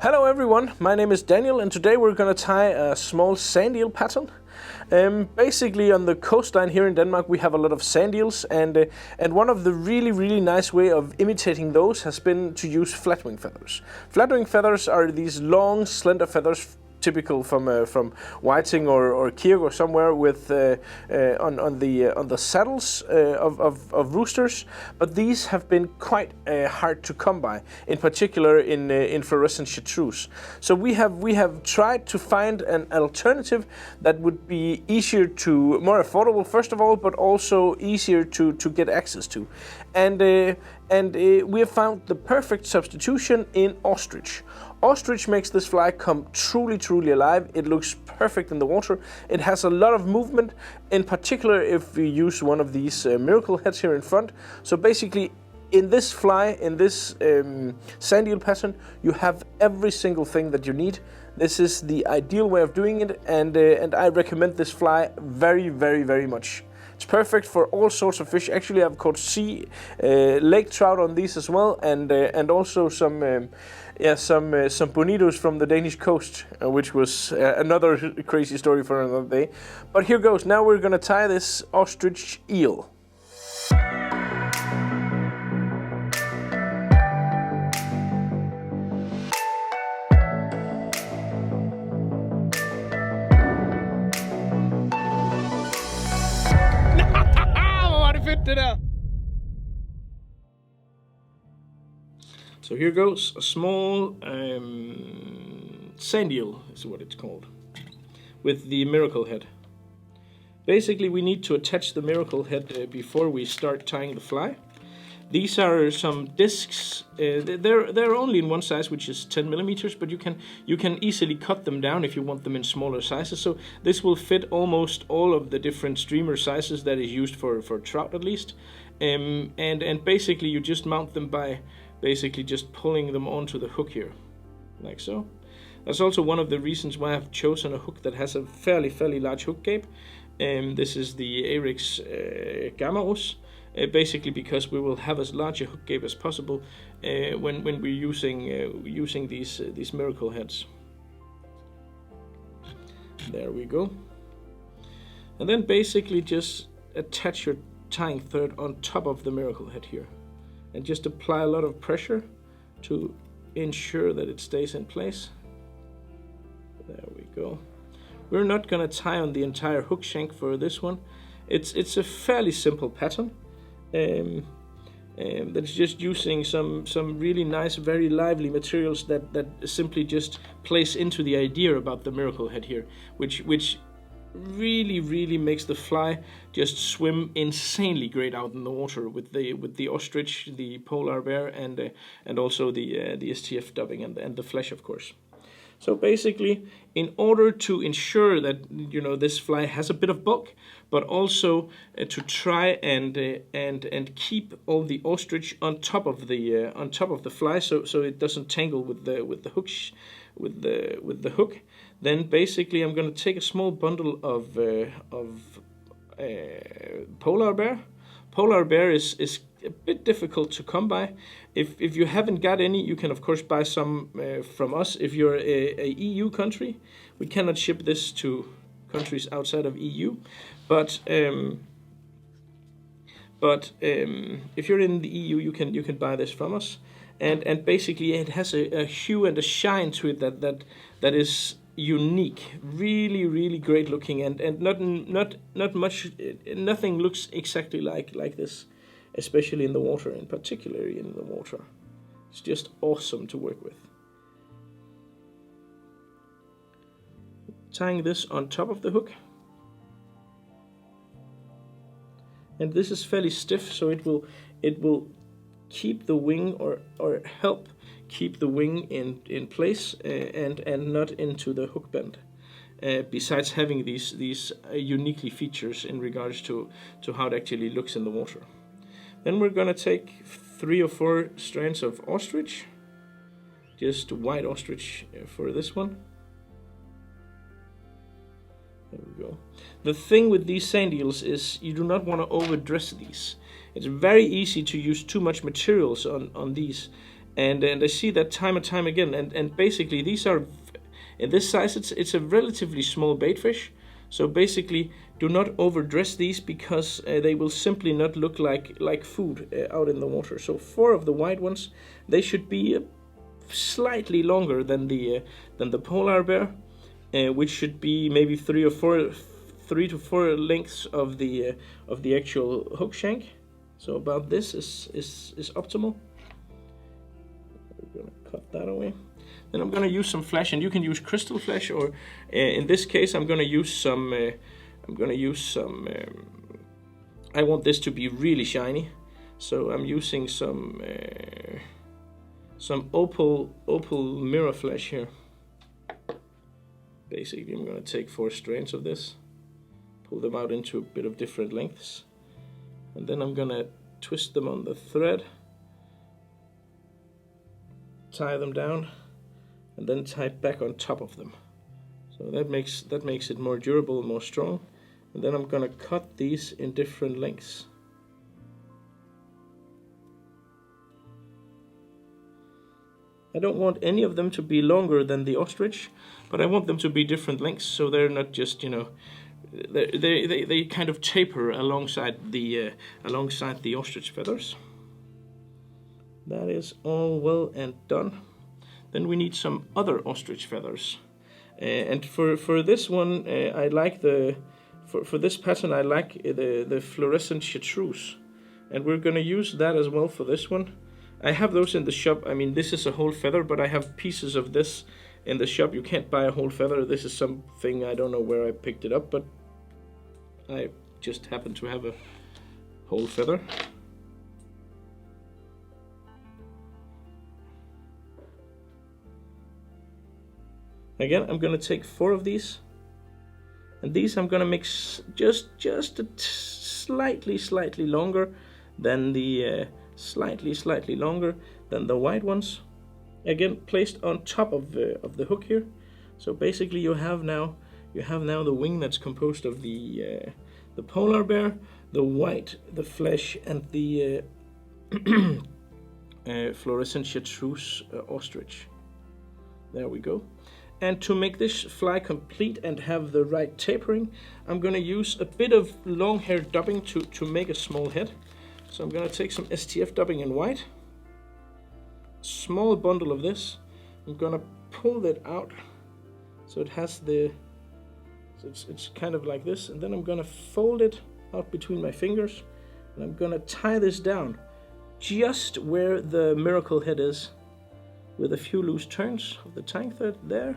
Hello everyone, my name is Daniel and today we're going to tie a small sand eel pattern. Basically on the coastline here in Denmark we have a lot of sand eels and one of the really nice way of imitating those has been to use flatwing feathers. Flatwing feathers are these long slender feathers typical from whiting or kirk or somewhere with on the saddles of roosters, but these have been quite hard to come by, in particular in fluorescent chartreuse. So we have tried to find an alternative that would be easier to, more affordable first of all, but also easier to get access to, and we have found the perfect substitution in Ostrich. Ostrich makes this fly come truly alive. It looks perfect in the water. It has a lot of movement, in particular if we use one of these miracle heads here in front. So basically in this fly, in this sand eel pattern, you have every single thing that you need. This is the ideal way of doing it, and I recommend this fly very much. It's perfect for all sorts of fish. Actually, I've caught lake trout on these as well, and also some bonitos from the Danish coast, which was another crazy story for another day. But here goes. Now we're gonna tie this ostrich eel. So here goes a small sand eel, is what it's called, with the miracle head. Basically we need to attach the miracle head before we start tying the fly. These are some discs. They're only in one size, which is 10 millimeters, but you can easily cut them down if you want them in smaller sizes. So this will fit almost all of the different streamer sizes that is used for trout at least. And basically you just mount them by basically just pulling them onto the hook here, like so. That's also one of the reasons why I've chosen a hook that has a fairly large hook gape. This is the Arix Gammaros. Basically because we will have as large a hook gape as possible when we're using these miracle heads. There we go. And then basically just attach your tying thread on top of the miracle head here, and just apply a lot of pressure to ensure that it stays in place. There we go. We're not gonna tie on the entire hook shank for this one. It's a fairly simple pattern. That's just using some really nice, very lively materials that simply just plays into the idea about the miracle head here, which really makes the fly just swim insanely great out in the water with the ostrich, the polar bear, and also the STF dubbing and the flesh, of course. So basically, in order to ensure that this fly has a bit of bulk, but also to try and keep all the ostrich on top of the fly, so it doesn't tangle with the hooks with the hook, then basically I'm going to take a small bundle of polar bear. Polar bear is a bit difficult to come by. If you haven't got any, you can of course buy some from us. If you're a EU country, we cannot ship this to countries outside of EU, but if you're in the EU, you can buy this from us, and basically it has a hue and a shine to it that is unique, really great looking, and not much, nothing looks exactly like this, especially in the water, and particularly in the water. It's just awesome to work with. Tying this on top of the hook, and this is fairly stiff, so it will keep the wing or help keep the wing in place and not into the hook bend. Besides having these uniquely features in regards to how it actually looks in the water. Then we're gonna take 3 or 4 strands of ostrich, just white ostrich for this one. There we go. The thing with these sand eels is you do not want to overdress these. It's very easy to use too much materials on these, and I see that time and time again. And basically these are, in this size, it's a relatively small baitfish. So basically, do not overdress these, because they will simply not look like food out in the water. So 4 of the white ones, they should be slightly longer than the polar bear, which should be maybe 3 to 4 lengths of the actual hook shank. So about this is optimal. We're gonna cut that away. Then I'm gonna use some flash, and you can use crystal flash, or in this case I'm gonna use some. I want this to be really shiny, so I'm using some opal mirror flash here. Basically, I'm gonna take 4 strands of this, pull them out into a bit of different lengths, and then I'm gonna twist them on the thread, tie them down, and then tie back on top of them. So that makes it more durable, more strong. And then I'm gonna cut these in different lengths. I don't want any of them to be longer than the ostrich, but I want them to be different lengths, so they're not just, you know, they kind of taper alongside the ostrich feathers. That is all well and done. Then we need some other ostrich feathers, and for this one, I like for this pattern I like the fluorescent chartreuse, and we're gonna use that as well for this one. I have those in the shop. I mean, this is a whole feather, but I have pieces of this in the shop. You can't buy a whole feather. This is something, I don't know where I picked it up, but I just happen to have a whole feather. Again, I'm gonna take 4 of these, and these I'm gonna make just slightly longer than the slightly longer than the white ones. Again, placed on top of the hook here. So basically, you have now the wing that's composed of the polar bear, the white, the flesh, and the fluorescent chartreuse ostrich. There we go. And to make this fly complete and have the right tapering, I'm going to use a bit of long hair dubbing to make a small head. So I'm going to take some STF dubbing in white, a small bundle of this. I'm going to pull that out so it has it's kind of like this, and then I'm going to fold it out between my fingers, and I'm going to tie this down just where the miracle head is, with a few loose turns of the tying thread. There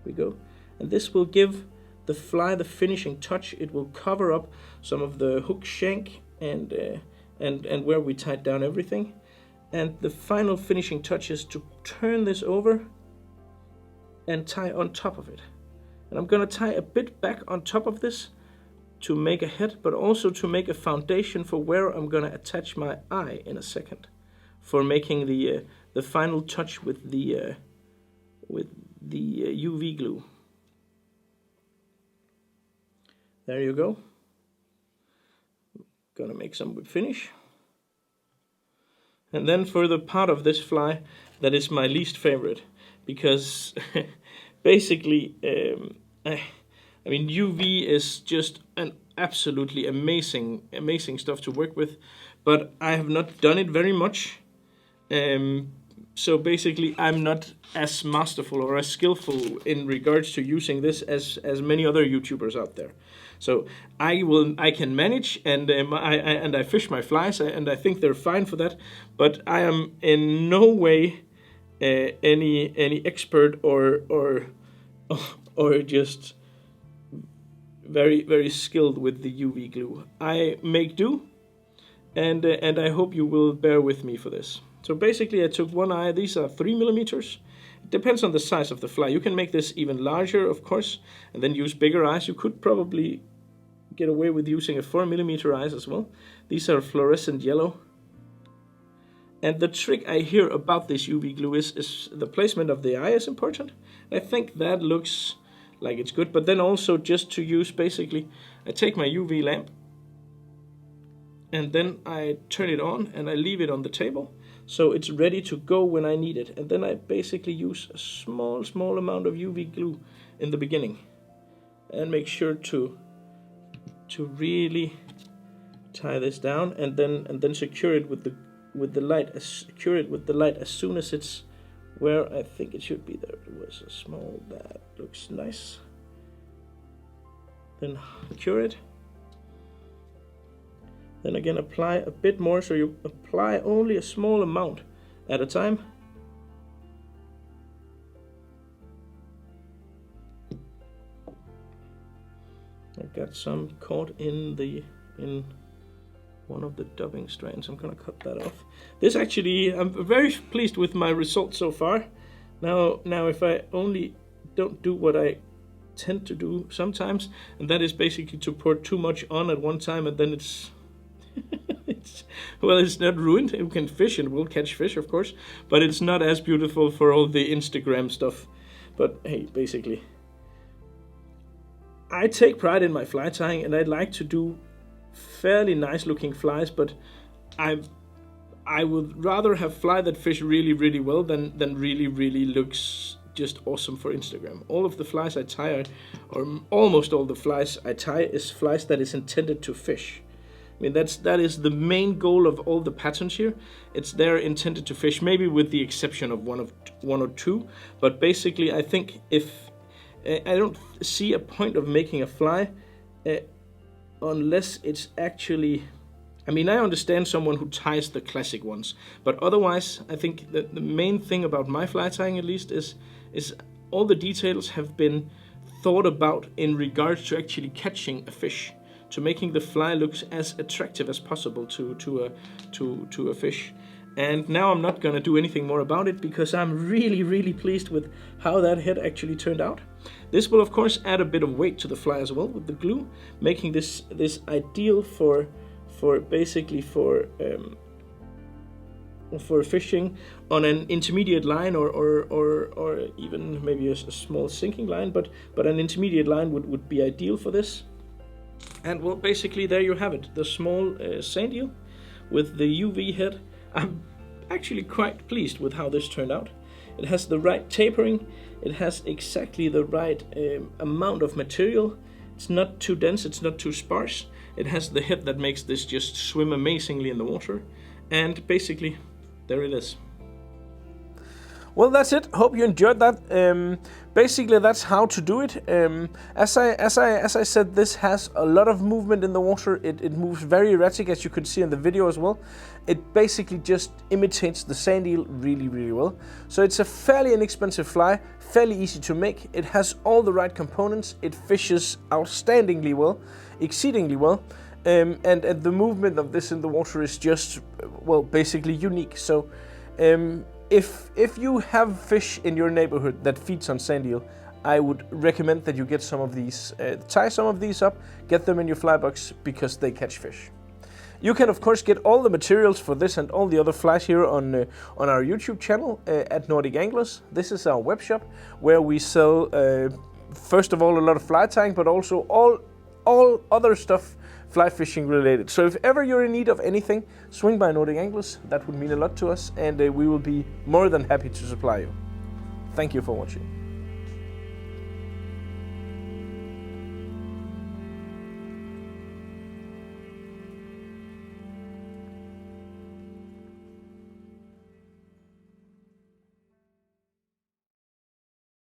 we go. And this will give the fly the finishing touch. It will cover up some of the hook shank and where we tied down everything. And the final finishing touch is to turn this over and tie on top of it. And I'm going to tie a bit back on top of this to make a head, but also to make a foundation for where I'm going to attach my eye in a second, for making the final touch with the UV glue. There you go. Gonna make some wood finish. And then for the part of this fly that is my least favorite, because basically, I mean, UV is just an absolutely amazing stuff to work with, but I have not done it very much. So basically, I'm not as masterful or as skillful in regards to using this as many other YouTubers out there. So I can manage, and I fish my flies, and I think they're fine for that. But I am in no way any expert or just very skilled with the UV glue. I make do, and I hope you will bear with me for this. So basically, I took one eye. These are 3 millimeters. It depends on the size of the fly. You can make this even larger, of course, and then use bigger eyes. You could probably get away with using a 4 millimeter eyes as well. These are fluorescent yellow. And the trick I hear about this UV glue is the placement of the eye is important. I think that looks like it's good, but then also just to use, basically, I take my UV lamp, and then I turn it on and I leave it on the table. so it's ready to go when I need it. And then I basically use a small amount of UV glue in the beginning, and make sure to really tie this down, and then secure it with the light. Secure it with the light as soon as it's where I think it should be. There it was, a small, that looks nice. Then secure it. Then again apply a bit more, so you apply only a small amount at a time. I got some caught in one of the dubbing strands. I'm gonna cut that off. This actually, I'm very pleased with my results so far. Now if I only don't do what I tend to do sometimes, and that is basically to pour too much on at one time, and then it's well, it's not ruined. You can fish and we'll catch fish, of course, but it's not as beautiful for all the Instagram stuff. But hey, basically, I take pride in my fly tying, and I like to do fairly nice looking flies, but I would rather have fly that fish really well than really looks just awesome for Instagram. All of the flies I tie, or almost all the flies I tie, is flies that is intended to fish. I mean, that is the main goal of all the patterns here. It's they're intended to fish, maybe with the exception of one or two. But basically, I think if I don't see a point of making a fly unless it's actually. I mean, I understand someone who ties the classic ones, but otherwise, I think that the main thing about my fly tying, at least, is all the details have been thought about in regards to actually catching a fish, to making the fly look as attractive as possible to a fish. And now I'm not gonna do anything more about it because I'm really pleased with how that head actually turned out. This will of course add a bit of weight to the fly as well with the glue, making this ideal for fishing on an intermediate line or even maybe a small sinking line, but an intermediate line would be ideal for this. And well, basically there you have it, the small sand eel with the UV head. I'm actually quite pleased with how this turned out. It has the right tapering, it has exactly the right amount of material. It's not too dense, it's not too sparse. It has the head that makes this just swim amazingly in the water. And basically, there it is. Well, that's it. Hope you enjoyed that. Basically, that's how to do it. As I said, this has a lot of movement in the water. It moves very erratic, as you could see in the video as well. It basically just imitates the sand eel really well. So it's a fairly inexpensive fly, fairly easy to make. It has all the right components. It fishes outstandingly well, exceedingly well. And the movement of this in the water is just, well, basically unique. So if you have fish in your neighborhood that feeds on sand eel, I would recommend that you get some of these, tie some of these up, get them in your fly box because they catch fish. You can of course get all the materials for this and all the other flies here on our YouTube channel at Nordic Anglers. This is our web shop where we sell first of all a lot of fly tying, but also all other stuff fly fishing related. So if ever you're in need of anything, swing by Nordic Anglers. That would mean a lot to us, and we will be more than happy to supply you. Thank you for watching.